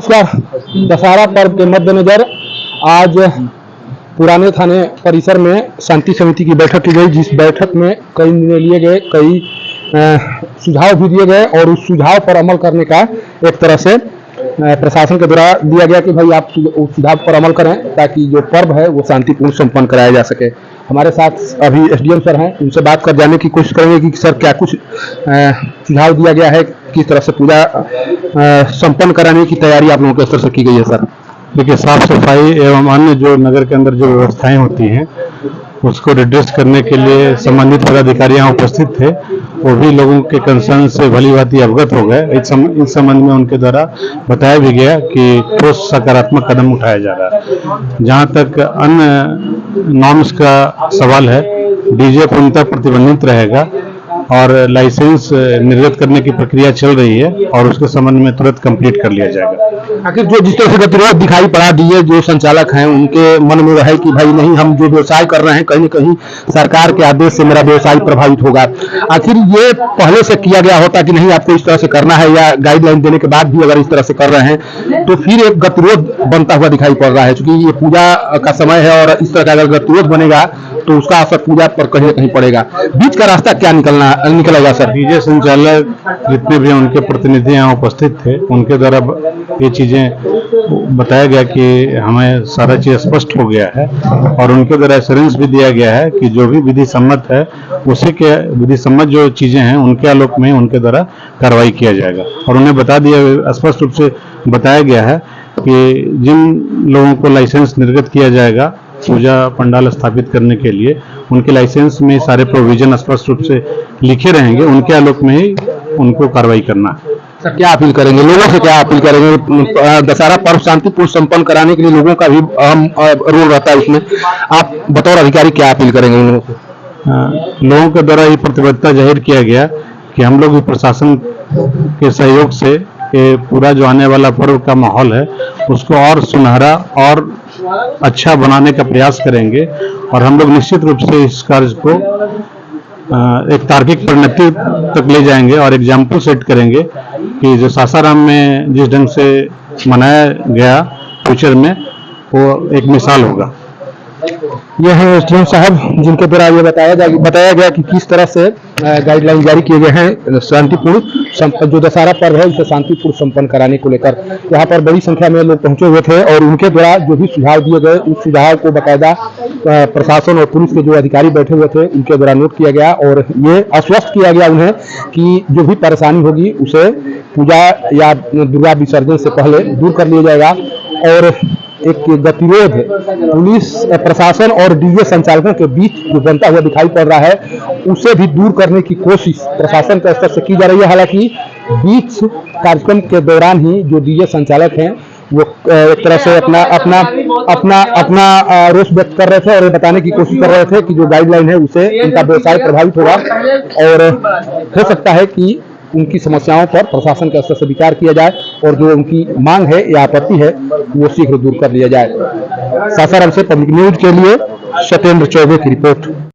नमस्कार। दशहरा पर्व के मद्देनजर आज पुराने थाने परिसर में शांति समिति की बैठक की गई, जिस बैठक में कई निर्णय लिए गए, कई सुझाव भी दिए गए और उस सुझाव पर अमल करने का एक तरह से प्रशासन के द्वारा दिया गया कि भाई आप उस सुझाव पर अमल करें ताकि जो पर्व है वो शांतिपूर्ण संपन्न कराया जा सके। हमारे साथ अभी एसडीएम सर हैं, उनसे बात कर जाने की कोशिश करेंगे कि सर क्या कुछ सुझाव दिया गया है, किस तरह से पूजा संपन्न कराने की तैयारी आप लोगों के स्तर से की गई है। सर देखिए, साफ सफाई एवं अन्य जो नगर के अंदर जो व्यवस्थाएं होती हैं उसको रिड्रेस करने के लिए संबंधित पदाधिकारी यहाँ उपस्थित थे। वो भी लोगों के कंसर्न से भली भांति अवगत हो गए। इस संबंध में उनके द्वारा बताया भी गया कि ठोस सकारात्मक कदम उठाया जा रहा है। जहाँ तक अन्य नॉर्म्स का सवाल है, डीजे पूर्णतः प्रतिबंधित रहेगा और लाइसेंस निर्गत करने की प्रक्रिया चल रही है और उसके संबंध में तुरंत कंप्लीट कर लिया जाएगा। आखिर जो जिस तरह से गतिरोध दिखाई पड़ा, डीजे जो संचालक हैं उनके मन में रहे कि भाई नहीं, हम जो व्यवसाय कर रहे हैं कहीं न कहीं सरकार के आदेश से मेरा व्यवसाय प्रभावित होगा। आखिर ये पहले से किया गया होता कि नहीं आपको इस तरह से करना है, या गाइडलाइन देने के बाद भी अगर इस तरह से कर रहे हैं तो फिर एक गतिरोध बनता हुआ दिखाई पड़ रहा है। क्योंकि ये पूजा का समय है और इस तरह का अगर गतिरोध बनेगा तो उसका असर पूजा पर कहीं न कहीं पड़ेगा। बीच का रास्ता क्या निकलेगा सर? डीजे संचालक जितने भी उनके प्रतिनिधि यहाँ उपस्थित थे उनके द्वारा ये चीजें बताया गया कि हमें सारा चीज स्पष्ट हो गया है और उनके द्वारा एश्योरेंस भी दिया गया है कि जो भी विधि सम्मत है उसी के विधि सम्मत जो चीजें हैं उनके आलोक में उनके द्वारा कार्रवाई किया जाएगा। और उन्हें बता दिया, स्पष्ट रूप से बताया गया है कि जिन लोगों को लाइसेंस निर्गत किया जाएगा पूजा पंडाल स्थापित करने के लिए, उनके लाइसेंस में सारे प्रोविजन स्पष्ट रूप से लिखे रहेंगे, उनके आलोक में ही उनको कार्रवाई करना है। सर क्या अपील करेंगे लोगों से, क्या अपील करेंगे? दशहरा पर्व शांतिपूर्ण संपन्न कराने के लिए लोगों का भी अहम रोल रहता है उसमें, आप बतौर अधिकारी क्या अपील करेंगे उन लोगों से? लोगों के द्वारा ये प्रतिबद्धता जाहिर किया गया कि हम लोग भी प्रशासन के सहयोग से पूरा जो आने वाला पर्व का माहौल है उसको और सुनहरा और अच्छा बनाने का प्रयास करेंगे और हम लोग निश्चित रूप से इस कार्य को एक तार्किक परिणति तक ले जाएंगे और एग्जाम्पल सेट करेंगे कि जो सासाराम में जिस ढंग से मनाया गया फ्यूचर में वो एक मिसाल होगा। यह है एसडीएम साहब जिनके द्वारा ये बताया गया कि किस तरह से गाइडलाइन जारी किए गए हैं शांतिपूर्ण जो दशहरा पर्व है उसे शांतिपूर्ण संपन्न कराने को लेकर। यहाँ पर बड़ी संख्या में लोग पहुंचे हुए थे और उनके द्वारा जो भी सुझाव दिए गए उस सुझाव को बाकायदा प्रशासन और पुलिस के जो अधिकारी बैठे हुए थे उनके द्वारा नोट किया गया और ये आश्वस्त किया गया उन्हें कि जो भी परेशानी होगी उसे पूजा या दुर्गा विसर्जन से पहले दूर कर लिया जाएगा। और एक गतिरोध पुलिस प्रशासन और डीजे संचालकों के बीच जो बनता हुआ दिखाई पड़ रहा है उसे भी दूर करने की कोशिश प्रशासन के स्तर से की जा रही है। हालांकि बीच कार्यक्रम के दौरान ही जो डीजे संचालक हैं वो एक तरह से अपना रोष व्यक्त कर रहे थे और ये बताने की कोशिश कर रहे थे कि जो गाइडलाइन है उसे उनका व्यवसाय प्रभावित होगा और हो सकता है कि उनकी समस्याओं पर प्रशासन के स्तर से विचार किया जाए और जो उनकी मांग है या आपत्ति है वो शीघ्र दूर कर लिया जाए। सासाराम से पब्लिक न्यूज के लिए सत्येंद्र चौबे की रिपोर्ट।